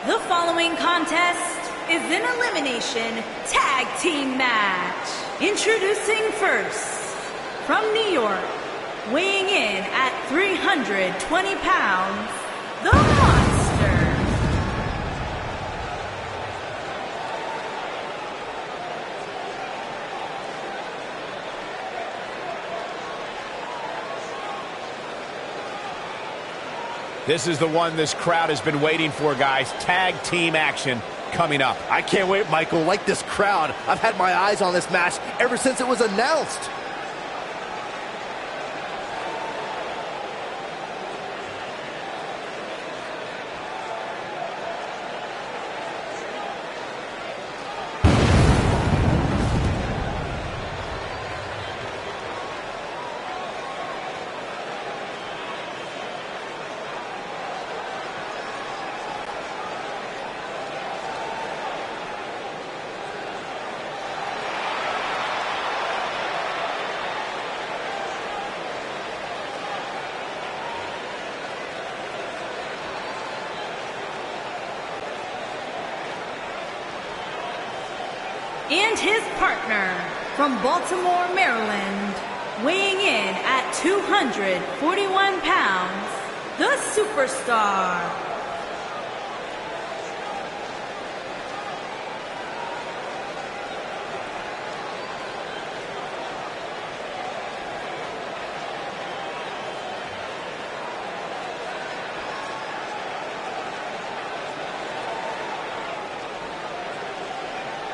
The following contest is an elimination tag team match. Introducing first, from New York, weighing in at 320 pounds, the Monster. This is the one this crowd has been waiting for, guys. Tag team action coming up. I can't wait, Michael. Like this crowd, I've had my eyes on this match ever since it was announced. And his partner, from Baltimore, Maryland, weighing in at 241 pounds, the Superstar.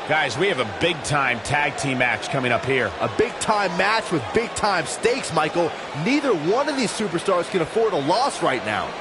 Guys, we have a big-time tag team match coming up here. A big-time match with big-time stakes, Michael. Neither one of these superstars can afford a loss right now.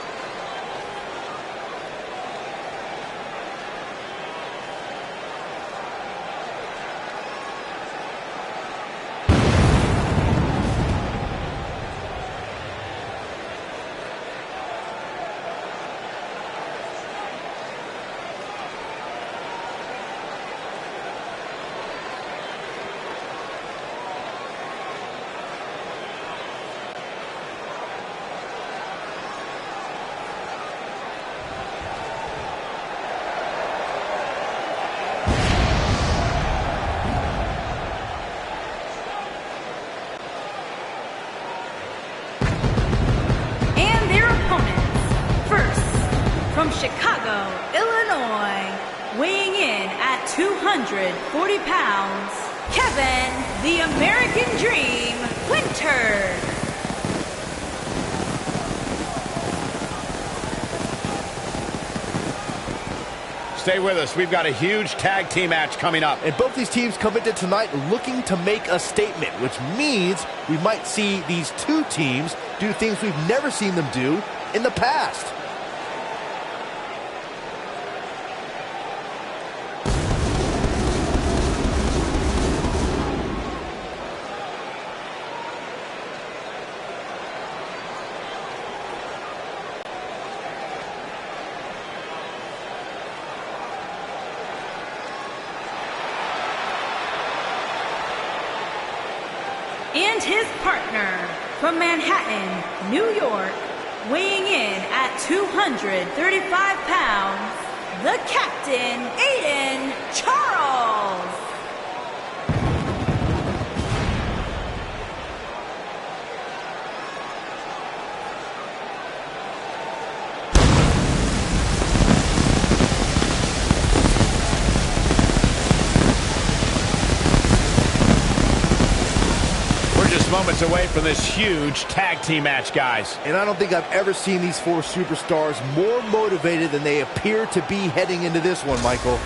From Chicago, Illinois, weighing in at 240 pounds, Kevin, the American Dream, Winter. Stay with us. We've got a huge tag team match coming up. And both these teams come into tonight looking to make a statement, which means we might see these two teams do things we've never seen them do in the past. And his partner from Manhattan, New York, weighing in at 235 pounds, the Captain, Aiden Charles. Moments away from this huge tag team match, guys. And I don't think I've ever seen these four superstars more motivated than they appear to be heading into this one, Michael.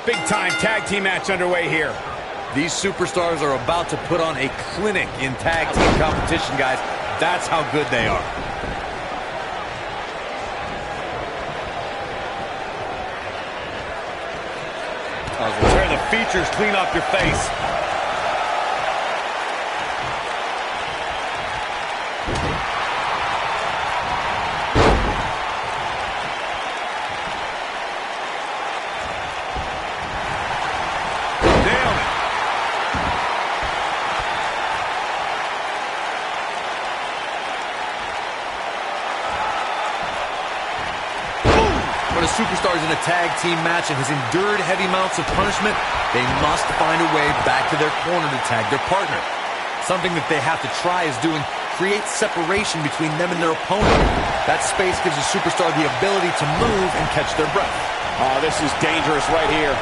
Big-time tag team match underway here. These superstars are about to put on a clinic in tag team competition, guys. That's how good they are. Tear the features clean off your face. When a superstar is in a tag team match and has endured heavy amounts of punishment, they must find a way back to their corner to tag their partner. Something that they have to try is doing create separation between them and their opponent. That space gives a superstar the ability to move and catch their breath. Oh, this is dangerous right here.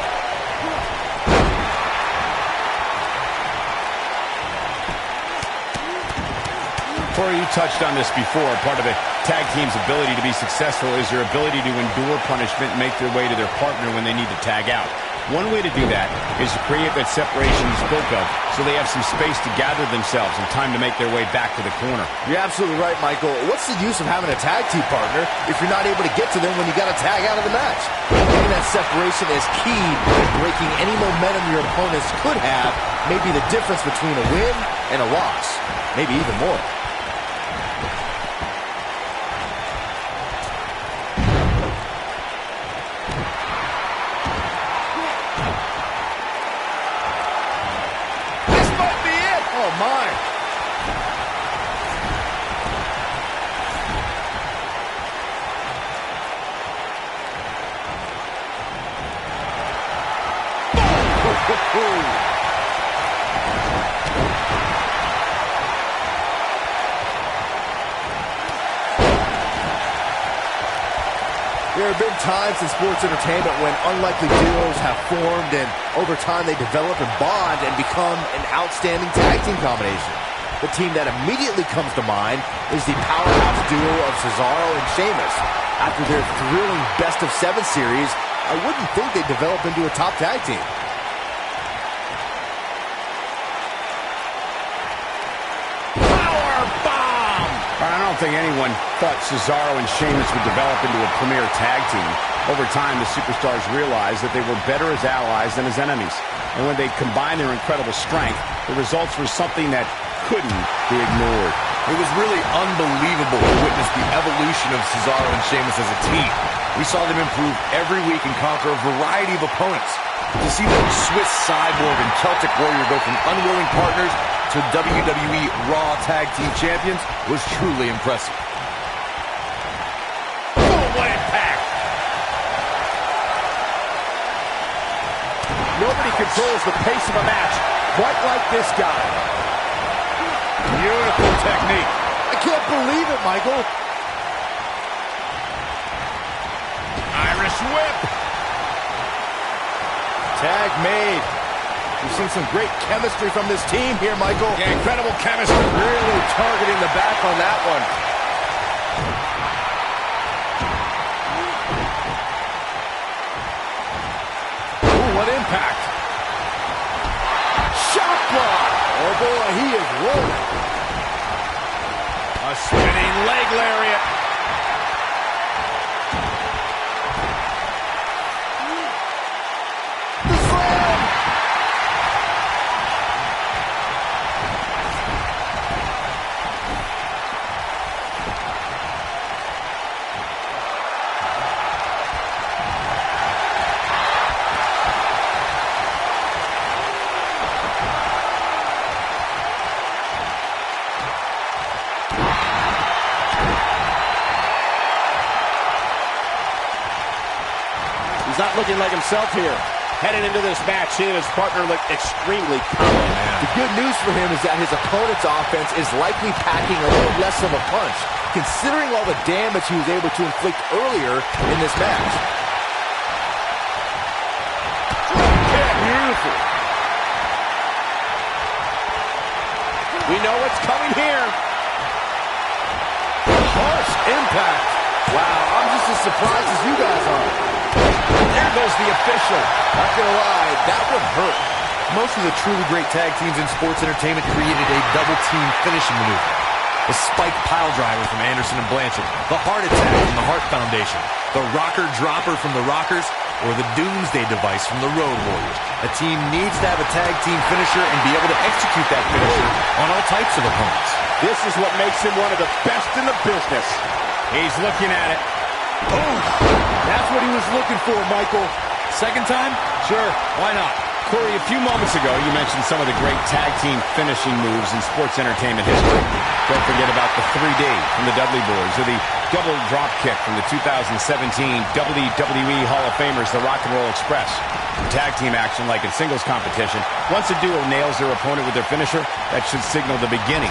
Corey, you touched on this before. Part of a tag team's ability to be successful is their ability to endure punishment and make their way to their partner when they need to tag out. One way to do that is to create that separation you spoke of so they have some space to gather themselves and time to make their way back to the corner. You're absolutely right, Michael. What's the use of having a tag team partner if you're not able to get to them when you got to tag out of the match? Getting that separation is key in breaking any momentum your opponents could have, maybe the difference between a win and a loss, maybe even more. There have been times in sports entertainment when unlikely duos have formed, and over time they develop and bond and become an outstanding tag team combination. The team that immediately comes to mind is the powerhouse duo of Cesaro and Sheamus. After their thrilling best-of-7 series, I wouldn't think they'd develop into a top tag team. I don't think anyone thought Cesaro and Sheamus would develop into a premier tag team. Over time, the superstars realized that they were better as allies than as enemies. And when they combined their incredible strength, the results were something that couldn't be ignored. It was really unbelievable to witness the evolution of Cesaro and Sheamus as a team. We saw them improve every week and conquer a variety of opponents. To see the Swiss Cyborg and Celtic Warrior go from unwilling partners to WWE Raw Tag Team Champions was truly impressive. Oh, what impact! Nobody controls the pace of a match quite like this guy. Beautiful technique. I can't believe it, Michael. Irish whip. Tag made. We've seen some great chemistry from this team here, Michael. Yeah, incredible chemistry. Really targeting the back on that one. Ooh, what impact. Shot block. Oh, boy, he is rolling. A spinning leg lariat. He's not looking like himself here. Heading into this match, he and his partner look extremely calm. The good news for him is that his opponent's offense is likely packing a little less of a punch, considering all the damage he was able to inflict earlier in this match. Beautiful. We know what's coming here. Harsh impact. Wow, I'm just as surprised as you guys are. There goes the official. Not gonna lie, that would hurt. Most of the truly great tag teams in sports entertainment created a double-team finishing maneuver. The spike pile driver from Anderson and Blanchard, the heart attack from the Hart Foundation, the rocker dropper from the Rockers, or the Doomsday device from the Road Warriors. A team needs to have a tag team finisher and be able to execute that finisher on all types of opponents. This is what makes him one of the best in the business. He's looking at it. Oh, that's what he was looking for, Michael. Second time? Sure, why not? Corey, a few moments ago, you mentioned some of the great tag team finishing moves in sports entertainment history. Don't forget about the 3D from the Dudley Boys, or the double drop kick from the 2017 WWE Hall of Famers, the Rock and Roll Express. In tag team action, like in singles competition, once a duo nails their opponent with their finisher, that should signal the beginning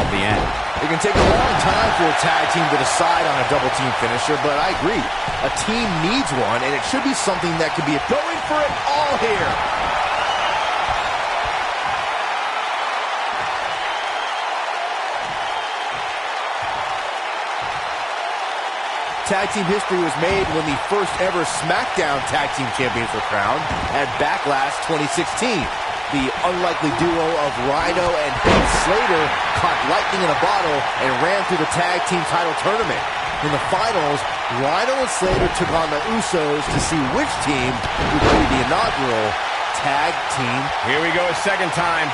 of the end. It can take a long time for a tag team to decide on a double team finisher, but I agree. A team needs one, and it should be something that could be going for it all here. Tag team history was made when the first ever SmackDown Tag Team Champions were crowned at Backlash 2016. The unlikely duo of Rhino and Heath Slater caught lightning in a bottle and ran through the tag team title tournament. In the finals, Rhino and Slater took on the Usos to see which team would be the inaugural tag team. Here we go a second time.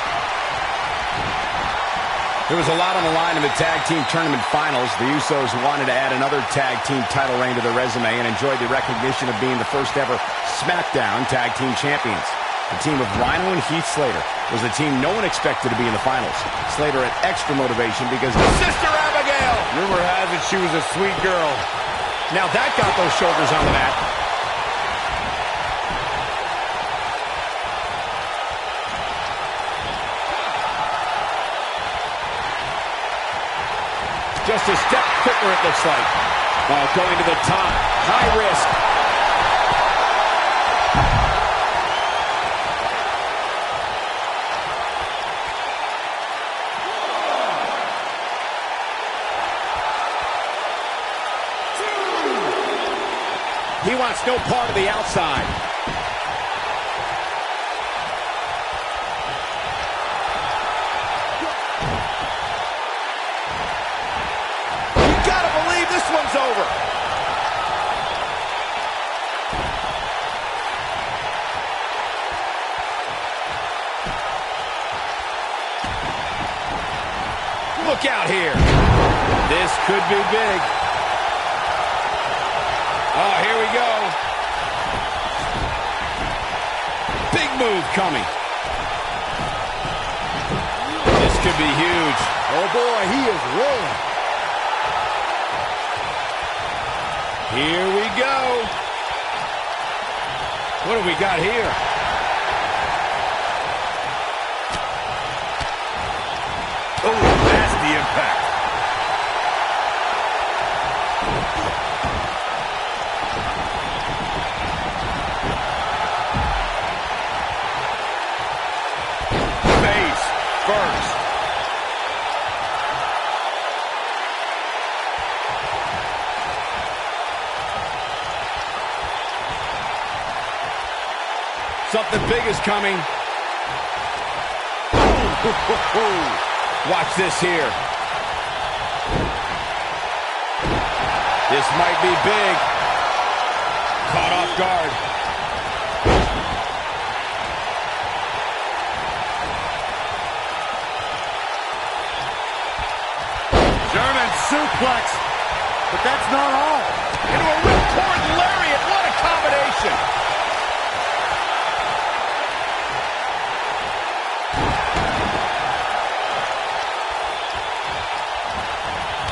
There was a lot on the line in the tag team tournament finals. The Usos wanted to add another tag team title reign to their resume and enjoyed the recognition of being the first ever SmackDown Tag Team Champions. The team of Rhino and Heath Slater was a team no one expected to be in the finals. Slater had extra motivation because Sister Abigail! Rumor has it she was a sweet girl. Now that got those shoulders on the mat. Just a step quicker, it looks like. Oh, going to the top. High risk. He wants no part of the outside. You gotta believe this one's over. Look out here. This could be big. Oh, here we go. Big move coming. This could be huge. Oh, boy, he is rolling. Here we go. What do we got here? Oh, nasty impact. First. Something big is coming. Watch this here. This might be big. Caught off guard. German suplex, but that's not all. Into a ripcord lariat, what a combination.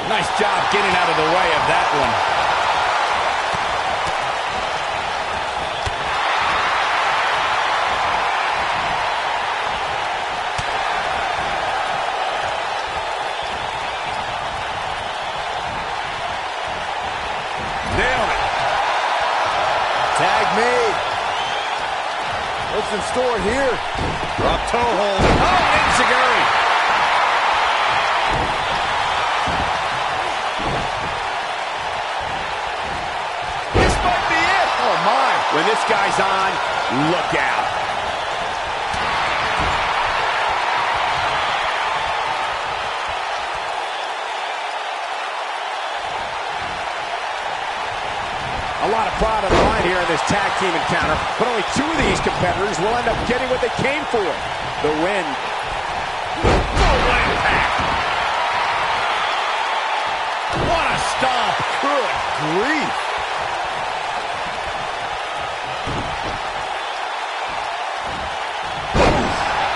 Nice job getting out of the way of that one. Tag made. What's in store here? Drop toe hold. Oh, Enziguri. This might be it. Oh, my. When this guy's on, look out. A lot of pride on the line here in this tag team encounter, but only two of these competitors will end up getting what they came for, the win. Full impact. What a stomp. Good grief.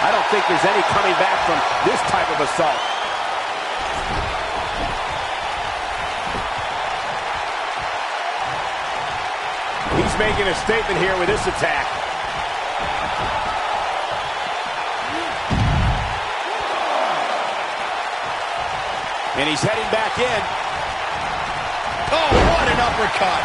I don't think there's any coming back from this type of assault. He's making a statement here with this attack. And he's heading back in. Oh, what an uppercut.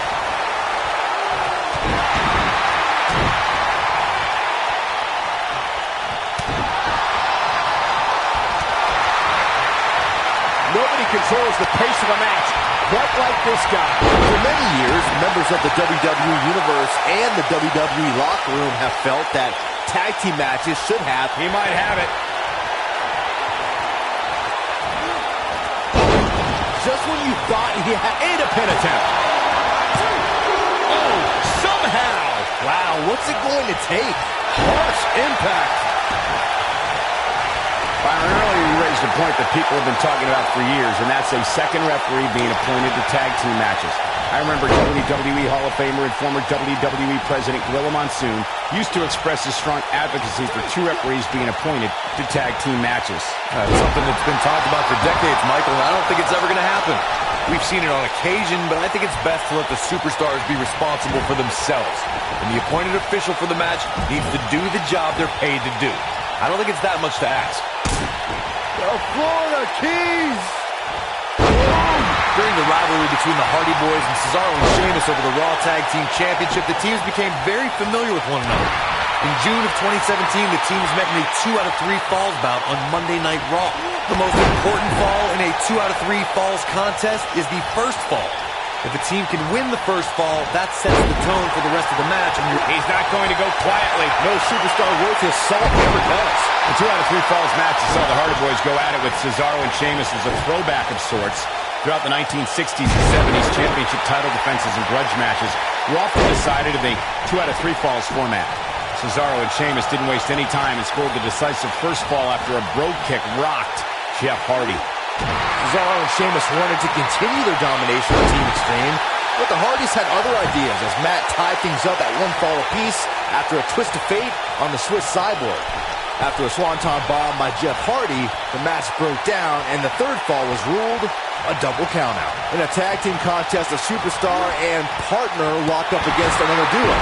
Nobody controls the pace of a match quite like this guy. For many years, members of the WWE Universe and the WWE locker room have felt that tag team matches should have. He might have it. Just when you thought he had A pin attempt. Oh, somehow. Wow, what's it going to take? Harsh impact. Byron, earlier you raised a point that people have been talking about for years, and that's a second referee being appointed to tag team matches. I remember WWE Hall of Famer and former WWE President Gorilla Monsoon used to express his strong advocacy for two referees being appointed to tag team matches. It's something that's been talked about for decades, Michael, and I don't think it's ever going to happen. We've seen it on occasion, but I think it's best to let the superstars be responsible for themselves. And the appointed official for the match needs to do the job they're paid to do. I don't think it's that much to ask. The Florida Keys! During the rivalry between the Hardy Boys and Cesaro and Sheamus over the Raw Tag Team Championship, the teams became very familiar with one another. In June of 2017, the teams met in a 2 out of 3 falls bout on Monday Night Raw. The most important fall in a 2 out of 3 falls contest is the first fall. If a team can win the first fall, that sets the tone for the rest of the match. And he's not going to go quietly. No superstar worth his salt ever does. The 2 out of 3 falls match saw the Hardy Boys go at it with Cesaro and Sheamus as a throwback of sorts. Throughout the 1960s and 70s, championship title defenses and grudge matches were often decided in the 2 out of 3 falls format. Cesaro and Sheamus didn't waste any time and scored the decisive first fall after a brogue kick rocked Jeff Hardy. Cesaro and Sheamus wanted to continue their domination of Team Extreme, but the Hardys had other ideas as Matt tied things up at 1 fall apiece after a twist of fate on the Swiss Cyborg. After a swanton bomb by Jeff Hardy, the match broke down and the 3rd fall was ruled a double countout. In a tag team contest, a superstar and partner locked up against another duo.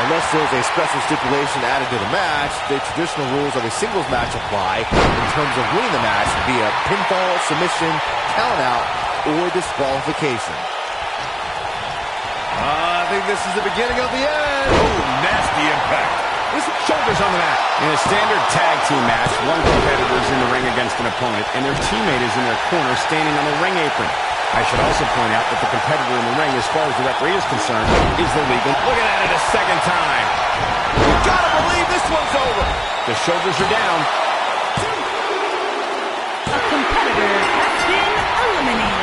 Unless there's a special stipulation added to the match, the traditional rules of a singles match apply in terms of winning the match via pinfall, submission, countout, or disqualification. I think this is the beginning of the end. Oh, nasty impact. With some shoulders on the mat. In a standard tag team match, one competitor is in the ring against an opponent, and their teammate is in their corner standing on the ring apron. I should also point out that the competitor in the ring, as far as the referee is concerned, is the legal. Looking at it a second time. You gotta believe this one's over. The shoulders are down. A competitor has been eliminated.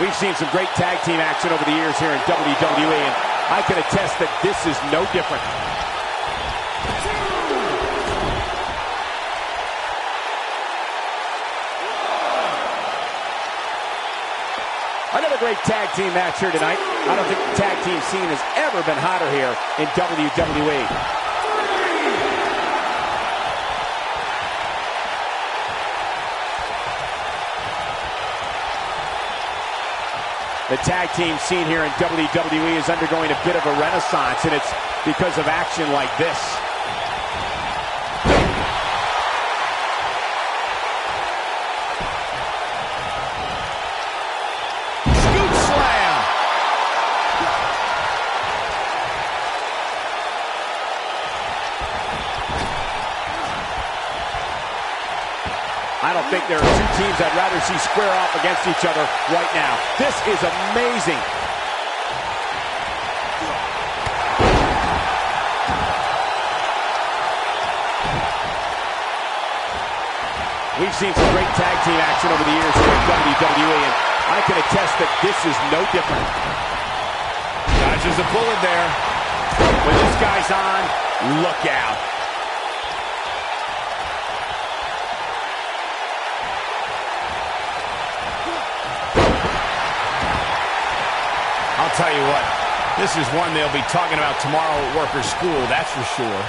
We've seen some great tag team action over the years here in WWE, and I can attest that this is no different. Another great tag team match here tonight. I don't think the tag team scene has ever been hotter here in WWE. The tag team scene here in WWE is undergoing a bit of a renaissance, and it's because of action like this. Scoop slam. I don't think there are 2 teams I'd rather see square off against each other right now. This is amazing. We've seen some great tag team action over the years here in WWE, and I can attest that this is no different. Dodges a bullet there. When this guy's on, look out. I'll tell you what, this is one they'll be talking about tomorrow at workers' school, that's for sure.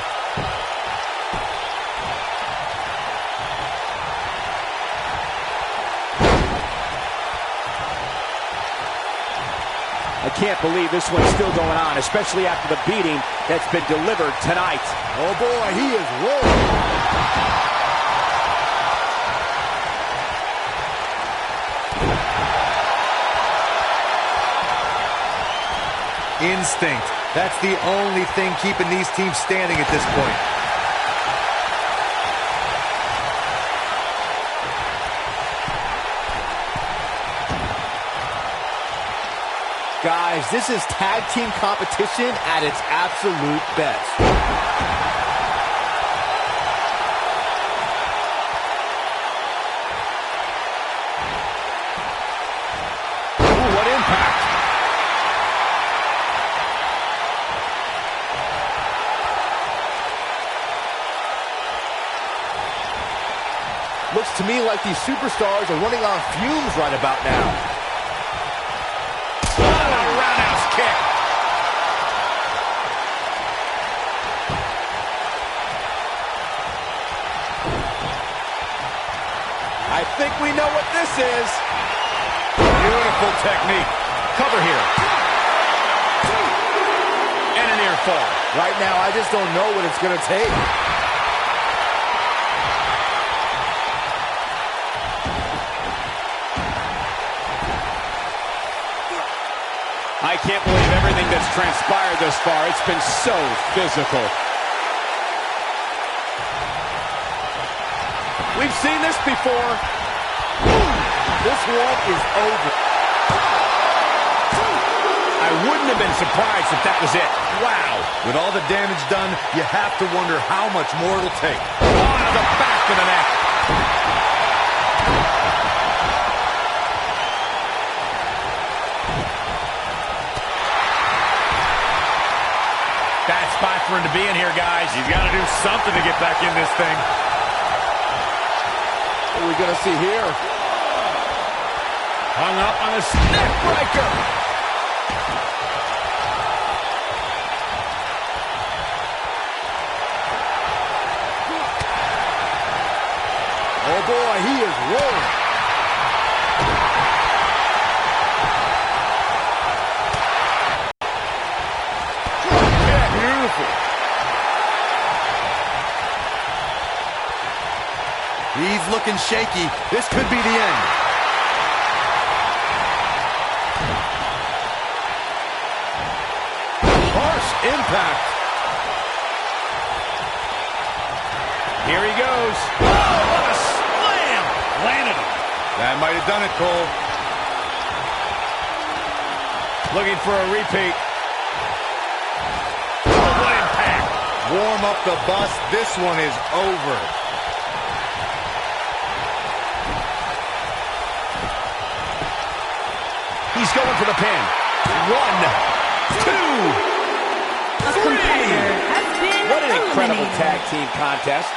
I can't believe this one's still going on, especially after the beating that's been delivered tonight. Oh boy, he is rolling. Instinct. That's the only thing keeping these teams standing at this point. Guys, this is tag team competition at its absolute best. Ooh, what impact. Looks to me like these superstars are running on fumes right about now. I think we know what this is. Beautiful technique. Cover here. And a near fall. Right now, I just don't know what it's going to take. I can't believe everything that's transpired thus far. It's been so physical. We've seen this before. This one is over. I wouldn't have been surprised if that was it. Wow. With all the damage done, you have to wonder how much more it'll take. On the back of the neck. Bad spot for him to be in here, guys. He's got to do something to get back in this thing. What are we going to see here? Hung up on a neck breaker. Oh boy, he is rolling. Beautiful. He's looking shaky. This could be the end. Harsh impact. Here he goes. Oh, what a slam! Landed him. That might have done it, Cole. Looking for a repeat. Oh, what impact. Warm up the bus. This one is over. He's going for the pin. 1, 2, A competitor has been What an incredible eliminated. tag team contest.